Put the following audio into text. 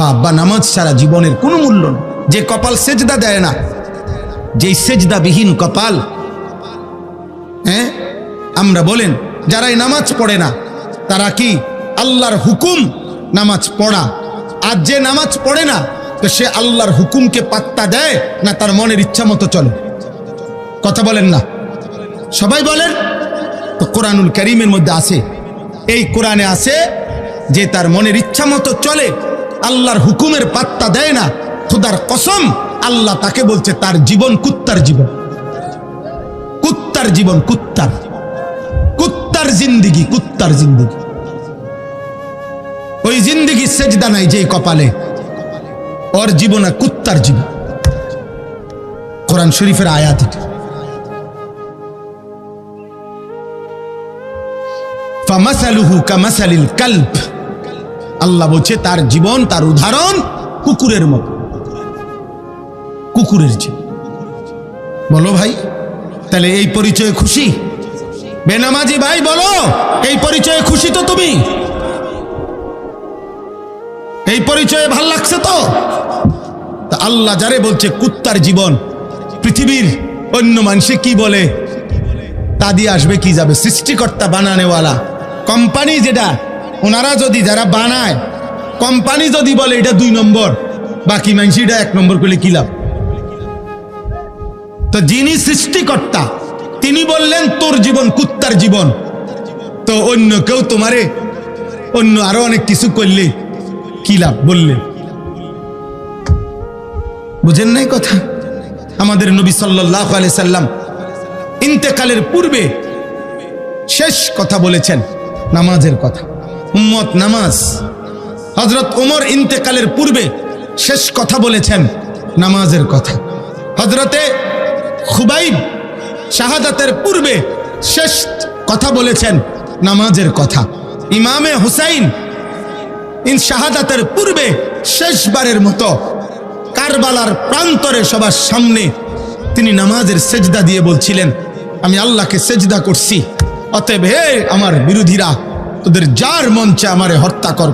আহা আব্বা, নামাজ ছাড়া জীবনের কোনো মূল্য নেই। যে কপাল সেজদা দেয় না, যেই সেজদাবিহীন কপাল, হ্যাঁ আমরা বলেন যারাই নামাজ পড়ে না তারা কি আল্লাহর হুকুম নামাজ পড়া, আর যে নামাজ পড়ে না তো সে আল্লাহর হুকুমকে পাত্তা দেয় না, তার মনের ইচ্ছা মতো চলে? কথা বলেন না, সবাই বলেন তো। কোরআনুল কারীমের মধ্যে আছে, এই কোরআনে আছে যে তার মনের ইচ্ছা মতো চলে, আল্লাহর হুকুমের পাত্তা দেয় না, খোদার কসম আল্লাহ তাকে বলছে তার জীবন কুত্তার জীবন, কুত্তার জীবন, কুত্তার কুত্তার জিন্দিগি, কুত্তার জিন্দিগি। ওই জিন্দিগি সেজদা নাই যে কপালে, ওর জীবন কুত্তার জীবন। কোরআন শরীফের আয়াত এটা। ফামাসালুহু কামাসালিল কালব, আল্লাহ বলছে তার জীবন, তার উদাহরণ কুকুরের মতো, কুকুরের জীবন। বলো ভাই, তাহলে এই পরিচয়ে খুশি? বেনামাজি ভাই বলো, এই পরিচয়ে খুশি তো তুমি? এই পরিচয়ে ভাল লাগছে তো? আল্লাহ যারে বলছে কুত্তার জীবন, পৃথিবীর অন্য মানুষে কি বলে তা দিয়ে আসবে কি যাবে? সৃষ্টিকর্তা বানানেওয়ালা কোম্পানি যেটা, ওনারা যদি যারা বানায় কোম্পানি যদি বলে এটা 2 নম্বর, বাকি মানুষ এটা 1 নম্বর করলে কি লাভ? তো যিনি সৃষ্টিকর্তা তিনি বললেন তোর জীবন কুত্তার জীবন, তো অন্য কেউ তোমারে অন্য আরো অনেক কিছু করলে কি লাভ বললে? বুঝেন নাই কথা? আমাদের নবী সাল্লাল্লাহু আলাইহি সাল্লাম ইন্তেকালের পূর্বে শেষ কথা বলেছেন নামাজের কথা। উম্মত নামাজ। হযরত ওমর ইন্তেকালের পূর্বে শেষ কথা বলেছেন নামাজের কথা। হযরতে খুবাইব শাহাদাতের পূর্বে শেষ কথা বলেছেন নামাজের কথা। ইমামে হুসাইন শাহাদাতের পূর্বে শেষবারের মতো কারবালার প্রান্তরে সবার সামনে তিনি নামাজের সেজদা দিয়ে বলছিলেন, আমি আল্লাহকে সেজদা করছি, অতএব হে আমার বিরোধীরা, তোদের যার মন চায় আমারে হত্যা কর,